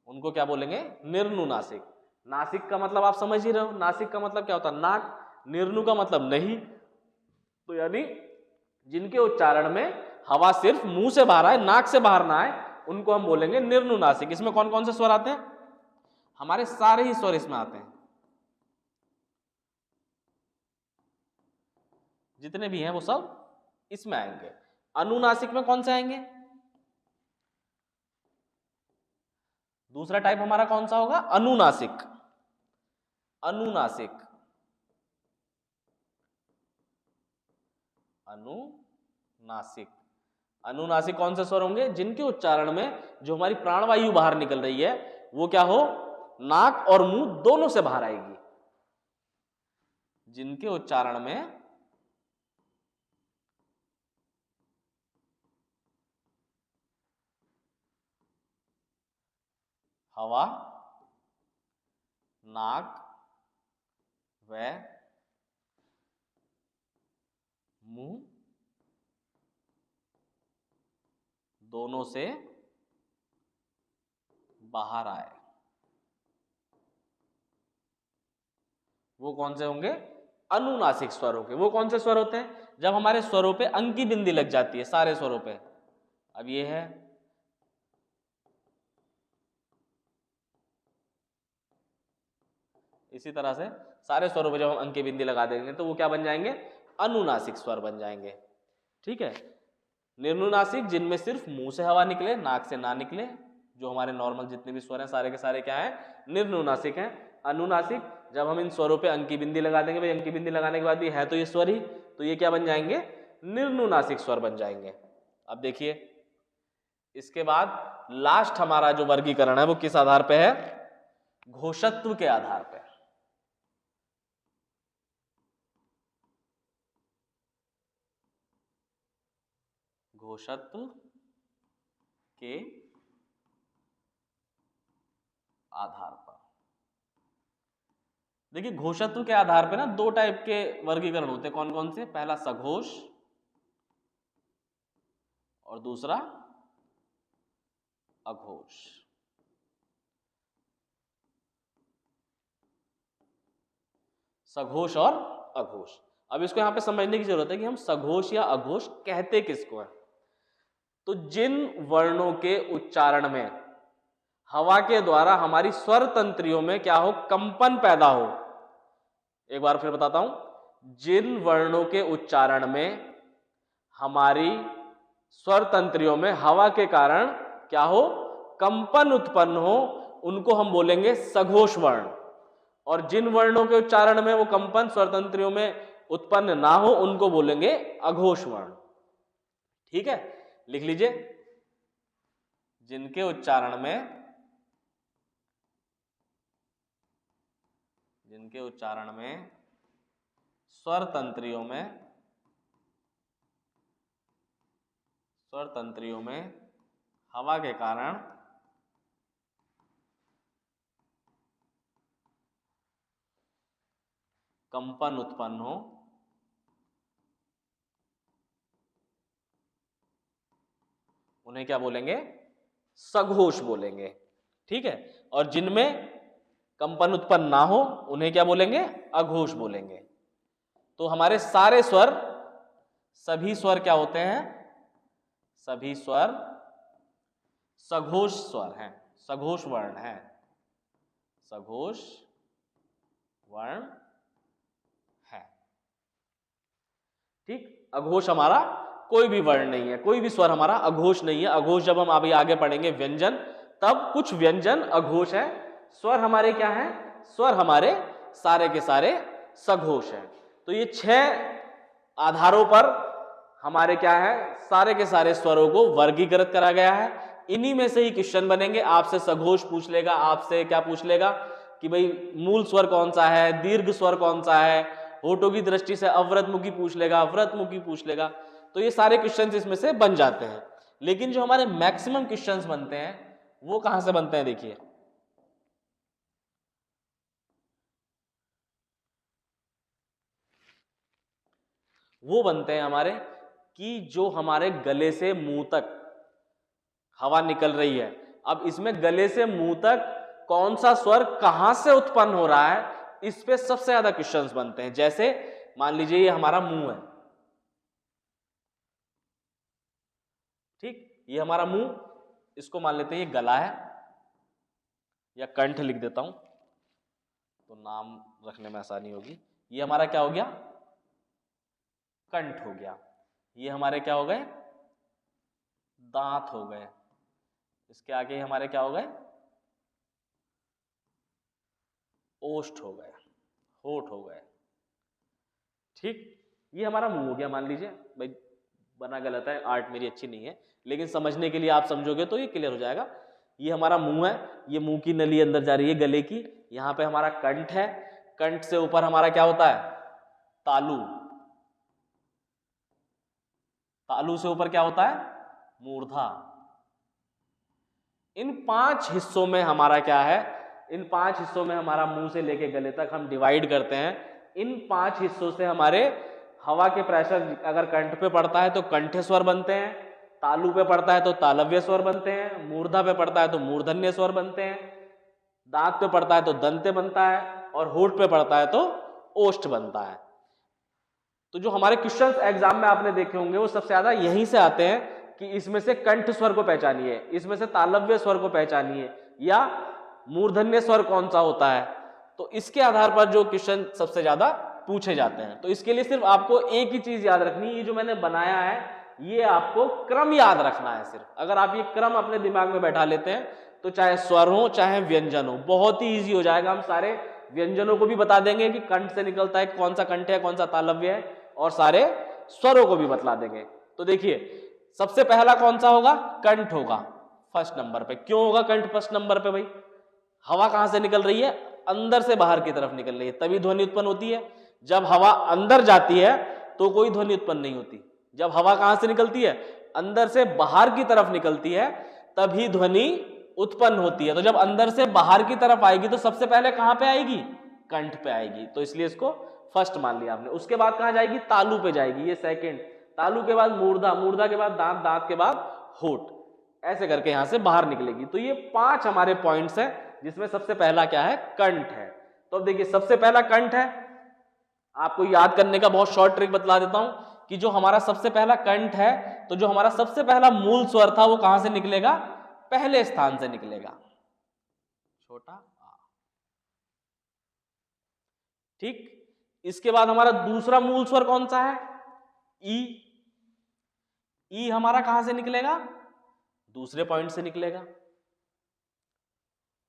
Speaker 1: उनको क्या बोलेंगे? निर्नुनासिक। नासिक का मतलब आप समझ ही रहे हो, नासिक का मतलब क्या होता है? नाक। निर्नु का मतलब नहीं, तो यानी जिनके उच्चारण में हवा सिर्फ मुंह से बाहर आए, नाक से बाहर ना आए, उनको हम बोलेंगे निर्नुनासिक। इसमें कौन कौन से स्वर आते हैं? हमारे सारे ही स्वर इसमें आते हैं। जितने भी हैं वो सब इसमें आएंगे। अनुनासिक में कौन से आएंगे? दूसरा टाइप हमारा कौन सा होगा? अनुनासिक। अनुनासिक, अनुनासिक। अनुनासिक कौन से स्वर होंगे? जिनके उच्चारण में जो हमारी प्राणवायु बाहर निकल रही है वो क्या हो? नाक और मुंह दोनों से बाहर आएगी। जिनके उच्चारण में हवा नाक व मुंह दोनों से बाहर आए, वो कौन से होंगे? अनुनासिक स्वर होंगे। वो कौन से स्वर होते हैं? जब हमारे स्वरों पे अंकी बिंदी लग जाती है, सारे स्वरों पे। अब ये है, इसी तरह से सारे स्वरों पे जब हम अंकी बिंदी लगा देंगे तो वो क्या बन जाएंगे? अनुनासिक स्वर बन जाएंगे। ठीक है। निर्नुनासिक, जिनमें सिर्फ मुंह से हवा निकले, नाक से ना निकले, जो हमारे नॉर्मल जितने भी स्वर हैं सारे के सारे क्या हैं? निर्नुनासिक हैं। अनुनासिक, जब हम इन स्वरों पे अंकी बिंदी लगा देंगे, भाई अंकी बिंदी लगाने के बाद भी है तो ये स्वर ही, तो ये क्या बन जाएंगे? निर्नुनासिक स्वर बन जाएंगे। अब देखिए इसके बाद लास्ट हमारा जो वर्गीकरण है वो किस आधार पे है? घोषत्व के आधार पे। घोषत्व के आधार पर। देखिए घोषत्व के आधार पे ना दो टाइप के वर्गीकरण होते हैं। कौन कौन से? पहला सघोष और दूसरा अघोष। सघोष और अघोष। अब इसको यहां पे समझने की जरूरत है कि हम सघोष या अघोष कहते किसको है। तो जिन वर्णों के उच्चारण में हवा के द्वारा हमारी स्वर तंत्रियों में क्या हो? कंपन पैदा हो। एक बार फिर बताता हूं, जिन वर्णों के उच्चारण में हमारी स्वर तंत्रियों में हवा के कारण क्या हो? कंपन उत्पन्न हो, उनको हम बोलेंगे सघोष वर्ण। और जिन वर्णों के उच्चारण में वो कंपन स्वर तंत्रियों में उत्पन्न ना हो, उनको बोलेंगे अघोष वर्ण। ठीक है, लिख लीजिए। जिनके उच्चारण में स्वर तंत्रियों में हवा के कारण कंपन उत्पन्न हो, उन्हें क्या बोलेंगे? सघोष बोलेंगे। ठीक है। और जिनमें कंपन उत्पन्न ना हो उन्हें क्या बोलेंगे? अघोष बोलेंगे। तो हमारे सारे स्वर, सभी स्वर क्या होते हैं? सभी स्वर सघोष स्वर हैं, सघोष वर्ण हैं, सघोष वर्ण है। ठीक। अघोष हमारा कोई भी वर्ण नहीं है, कोई भी स्वर हमारा अघोष नहीं है। अघोष जब हम अभी आगे पढ़ेंगे व्यंजन, तब कुछ व्यंजन अघोष है। स्वर हमारे क्या हैं? स्वर हमारे सारे के सारे सघोष हैं। तो ये 6 आधारों पर हमारे क्या है? सारे के सारे स्वरों को वर्गीकृत करा गया है। इन्हीं में से ही क्वेश्चन बनेंगे। आपसे सघोष पूछ लेगा, आपसे क्या पूछ लेगा कि भाई मूल स्वर कौन सा है, दीर्घ स्वर कौन सा है, होठों की दृष्टि से अवृतमुखी पूछ लेगा, व्रतमुखी पूछ लेगा। तो ये सारे क्वेश्चंस इसमें से बन जाते हैं। लेकिन जो हमारे मैक्सिमम क्वेश्चंस बनते हैं वो कहां से बनते हैं? देखिए, वो बनते हैं हमारे कि जो हमारे गले से मुंह तक हवा निकल रही है। अब इसमें गले से मुंह तक कौन सा स्वर कहां से उत्पन्न हो रहा है, इस पे सबसे ज्यादा क्वेश्चंस बनते हैं। जैसे मान लीजिए ये हमारा मुंह है, ठीक, ये हमारा मुंह, इसको मान लेते हैं ये गला है, या कंठ लिख देता हूं तो नाम रखने में आसानी होगी। ये हमारा क्या हो गया? कंठ हो गया। ये हमारे क्या हो गए? दांत हो गए। इसके आगे हमारे क्या हो गए? ओष्ठ हो गए, होठ हो गए। ठीक, ये हमारा मुंह हो गया। मान लीजिए भाई बना गलत है, आर्ट मेरी अच्छी नहीं है, लेकिन समझने के लिए आप समझोगे तो ये क्लियर हो जाएगा। ये हमारा मुंह है, ये मुंह की नली अंदर जा रही है गले की। यहाँ पे हमारा कंठ है, कंठ से ऊपर हमारा क्या होता है? तालू। तालू से ऊपर क्या होता है? मूर्धा। इन 5 हिस्सों में हमारा क्या है? इन 5 हिस्सों में हमारा मुंह से लेके गले तक हम डिवाइड करते हैं। इन 5 हिस्सों से हमारे हवा के प्रेशर अगर कंठ पे पड़ता है तो कंठे स्वर बनते हैं, तालू पे पड़ता है तो तालव्य स्वर बनते हैं, मूर्धा पे पड़ता है तो मूर्धन्य स्वर बनते हैं, दांत पे पड़ता है तो दंते बनता है, और होठ पे पड़ता है तो ओष्ठ बनता है। तो जो हमारे क्वेश्चंस एग्जाम में आपने देखे होंगे वो सबसे ज्यादा यहीं से आते हैं कि इसमें से कंठ स्वर को पहचानिए, इसमें से तालव्य स्वर को पहचानिए, या मूर्धन्य स्वर कौन सा होता है। तो इसके आधार पर जो क्वेश्चन सबसे ज्यादा पूछे जाते हैं। तो इसके लिए सिर्फ आपको एक ही चीज याद रखनी है, ये जो मैंने बनाया है ये आपको क्रम याद रखना है सिर्फ। अगर आप ये क्रम अपने दिमाग में बैठा लेते हैं तो चाहे स्वर हो चाहे व्यंजन हो बहुत ही ईजी हो जाएगा। हम सारे व्यंजनों को भी बता देंगे कि कंठ से निकलता है कौन सा कंठ है कौन सा तालव्य है, और सारे स्वरों को भी बतला देंगे। तो देखिए सबसे पहला कौन सा होगा? कंठ होगा फर्स्ट नंबर पे। क्यों होगा कंठ फर्स्ट नंबर पे भाई? हवा कहां से निकल रही है? अंदर से बाहर की तरफ निकल रही है, तभी ध्वनि उत्पन्न होती है। जब हवा अंदर जाती है तो कोई ध्वनि उत्पन्न नहीं होती। जब हवा कहां से निकलती है? अंदर से बाहर की तरफ निकलती है, तभी ध्वनि उत्पन्न होती है। तो जब अंदर से बाहर की तरफ आएगी तो सबसे पहले कहां पे आएगी? कंठ पे आएगी। तो इसलिए इसको फर्स्ट मान लिया आपने। उसके बाद कहां जाएगी? तालू पे जाएगी, ये सेकंड। तालू के बाद मूर्धा, मूर्धा के बाद दांत, दांत के बाद होठ, ऐसे करके यहां से बाहर निकलेगी। तो ये 5 हमारे पॉइंट्स हैं जिसमें सबसे पहला क्या है? कंठ है। तो अब देखिए सबसे पहला कंठ है। आपको याद करने का बहुत शॉर्ट ट्रिक बतला देता हूं कि जो हमारा सबसे पहला कंठ है तो जो हमारा सबसे पहला मूल स्वर था वो कहां से निकलेगा? पहले स्थान से निकलेगा, छोटा आ। ठीक, इसके बाद हमारा दूसरा मूल स्वर कौन सा है? ई। ई हमारा कहां से निकलेगा? दूसरे पॉइंट से निकलेगा।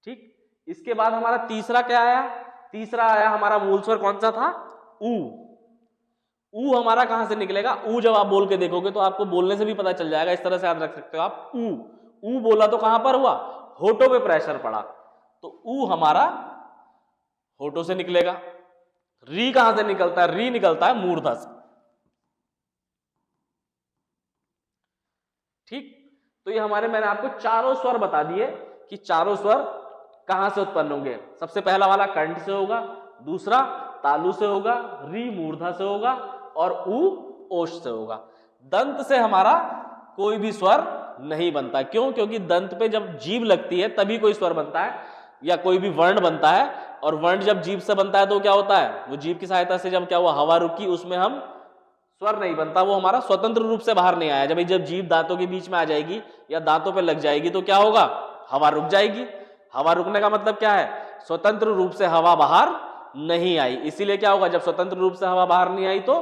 Speaker 1: ठीक, इसके बाद हमारा तीसरा क्या आया? तीसरा आया हमारा मूल स्वर कौन सा था? ऊ। ऊ हमारा कहां से निकलेगा? ऊ जब आप बोल के देखोगे तो आपको बोलने से भी पता चल जाएगा, इस तरह से याद रख सकते हो आप। ऊ, ऊ बोला तो कहां पर हुआ? होठों पे प्रेशर पड़ा, तो ऊ हमारा होठों से निकलेगा। री कहां से निकलता है? री निकलता है मूर्धा से। ठीक, तो ये हमारे, मैंने आपको चारों स्वर बता दिए कि चारों स्वर कहां से उत्पन्न होंगे। सबसे पहला वाला कंठ से होगा, दूसरा तालु से होगा, री मूर्धा से होगा, और ऊ ओष्ठ से होगा। दंत से हमारा कोई भी स्वर नहीं बनता। क्यों? क्योंकि दंत पे जब जीभ लगती है तभी कोई स्वर बनता है या कोई भी वर्ण बनता है, और वर्ण जब जीभ से बनता है तो क्या होता है? वो जीभ की सहायता से जब क्या हुआ, हवा रुकी, उसमें हम स्वर नहीं बनता, वो हमारा स्वतंत्र रूप से बाहर नहीं आया। जब जीभ दांतों के बीच में आ जाएगी या दांतों पे लग जाएगी तो क्या होगा? हवा रुक जाएगी। हवा रुकने का मतलब क्या है? स्वतंत्र रूप से हवा बाहर नहीं आई। इसीलिए क्या होगा? जब स्वतंत्र रूप से हवा बाहर नहीं आई तो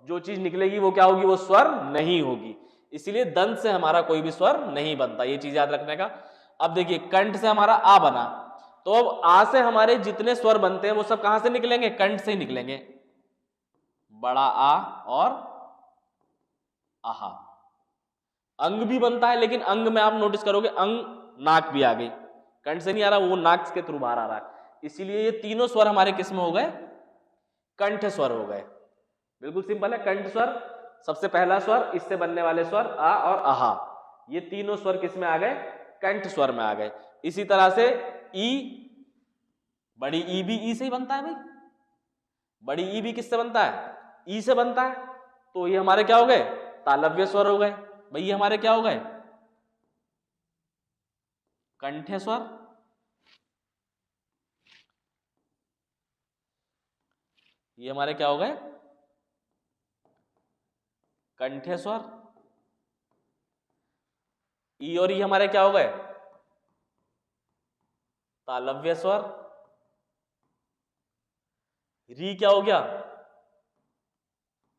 Speaker 1: जो चीज निकलेगी वो क्या होगी? वो स्वर नहीं होगी। इसीलिए दंत से हमारा कोई भी स्वर नहीं बनता, ये चीज याद रखने का। अब देखिए कंठ से हमारा आ बना, तो अब आ से हमारे जितने स्वर बनते हैं वो सब कहां से निकलेंगे? कंठ से ही निकलेंगे। बड़ा आ और आहा। अंग भी बनता है, लेकिन अंग में आप नोटिस करोगे अंग नाक भी आ गई, कंठ से नहीं आ रहा, वो नाक के थ्रू बाहर आ रहा है। इसीलिए ये तीनों स्वर हमारे किस में हो गए? कंठ स्वर हो गए। बिल्कुल सिंपल है। कंठ स्वर सबसे पहला स्वर, इससे बनने वाले स्वर आ और आहा, ये तीनों स्वर किस में आ गए? कंठ स्वर में आ गए। इसी तरह से ई, बड़ी ई भी ई से ही बनता है भाई। बड़ी ई भी किससे बनता है? ई से बनता है। तो ये हमारे क्या हो गए? तालव्य स्वर हो गए। भाई ये हमारे क्या हो गए? कंठे स्वर। ये हमारे क्या हो गए? कंठे स्वर। ई और ई हमारे क्या हो गए? तालव्य स्वर। री क्या हो गया?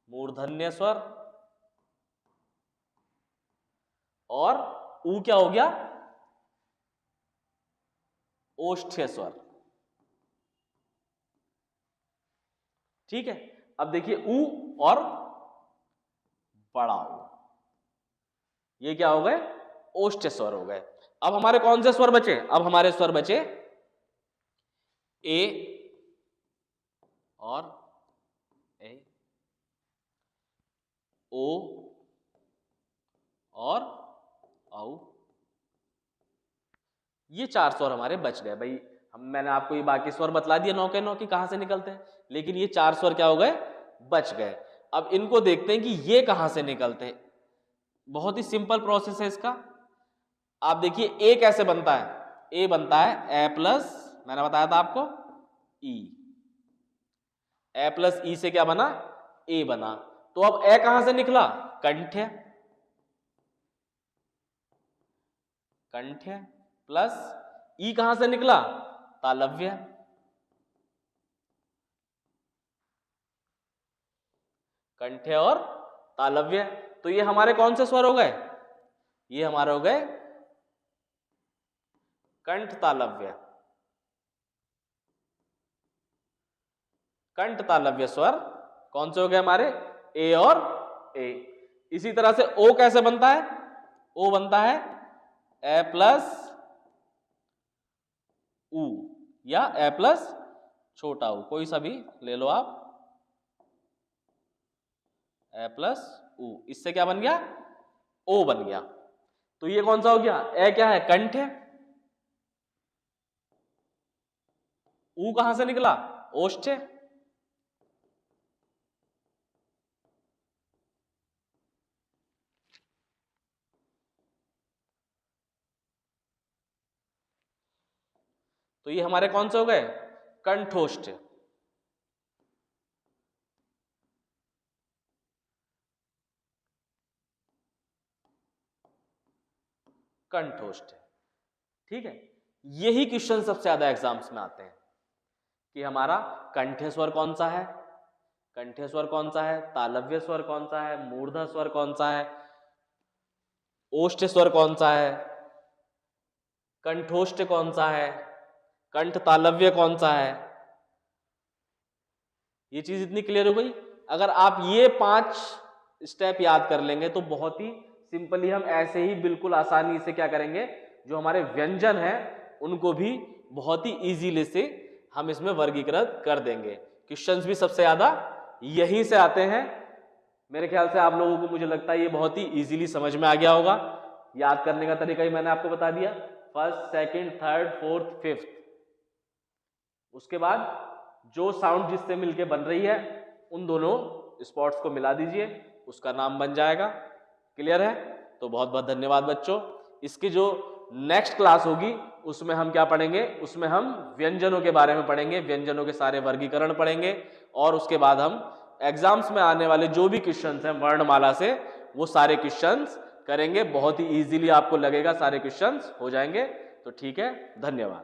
Speaker 1: मूर्धन्य स्वर, और ऊ क्या हो गया, ओष्ठ्य स्वर। ठीक है, अब देखिए ऊ और बड़ा ऊ, ये क्या हो गए, ओष्ठ्य स्वर हो गए। अब हमारे कौन से स्वर बचे, अब हमारे स्वर बचे ए और ए, ओ और औ। ये 4 स्वर हमारे बच गए भाई। मैंने आपको ये बाकी स्वर बतला दिया 9 के 9 की कहां से निकलते हैं, लेकिन ये 4 स्वर क्या हो गए, बच गए। अब इनको देखते हैं कि ये कहां से निकलते हैं। बहुत ही सिंपल प्रोसेस है इसका। आप देखिए ए कैसे बनता है, ए बनता है ए प्लस, मैंने बताया था आपको, ई। ए प्लस ई से क्या बना, ए बना। तो अब ए कहां से निकला, कंठ्य, कंठ्य प्लस ई कहां से निकला, तालव्य, कंठ्य और तालव्य। तो ये हमारे कौन से स्वर हो गए, ये हमारे हो गए कंठ तालव्य, कंठ तालव्य स्वर कौन से हो गए हमारे, ए और ए। इसी तरह से ओ कैसे बनता है, ओ बनता है ए प्लस ऊ या ए प्लस छोटा ऊ, कोई सा भी ले लो आप, ए प्लस ऊ। इससे क्या बन गया, ओ बन गया। तो ये कौन सा हो गया, ए क्या है, कंठ है, ऊ कहां से निकला, ओष्ठ है। तो ये हमारे कौन से हो गए, कंठोष्ठ, कंठोष्ठ। ठीक है, यही क्वेश्चन सबसे ज्यादा एग्जाम्स में आते हैं कि हमारा कंठ्य स्वर कौन सा है, कंठ्य स्वर कौन सा है, तालव्य स्वर कौन सा है, मूर्धा स्वर कौन सा है, ओष्ठ स्वर कौन सा है, कंठोष्ठ कौन सा है, कंठ तालव्य कौन सा है। ये चीज इतनी क्लियर हो गई। अगर आप ये 5 स्टेप याद कर लेंगे तो बहुत ही सिंपली हम ऐसे ही बिल्कुल आसानी से क्या करेंगे, जो हमारे व्यंजन है उनको भी बहुत ही इजीली से हम इसमें वर्गीकृत कर देंगे। क्वेश्चंस भी सबसे ज्यादा यहीं से आते हैं। मेरे ख्याल से आप लोगों को, मुझे लगता है ये बहुत ही इजीली समझ में आ गया होगा। याद करने का तरीका ही मैंने आपको बता दिया, first, second, third, fourth, fifth. उसके बाद जो साउंड जिससे मिलके बन रही है उन दोनों स्पॉट्स को मिला दीजिए, उसका नाम बन जाएगा। क्लियर है? तो बहुत बहुत धन्यवाद बच्चों। इसकी जो नेक्स्ट क्लास होगी उसमें हम क्या पढ़ेंगे, उसमें हम व्यंजनों के बारे में पढ़ेंगे, व्यंजनों के सारे वर्गीकरण पढ़ेंगे, और उसके बाद हम एग्जाम्स में आने वाले जो भी क्वेश्चंस हैं वर्णमाला से वो सारे क्वेश्चंस करेंगे। बहुत ही इजीली आपको लगेगा सारे क्वेश्चंस हो जाएंगे। तो ठीक है, धन्यवाद।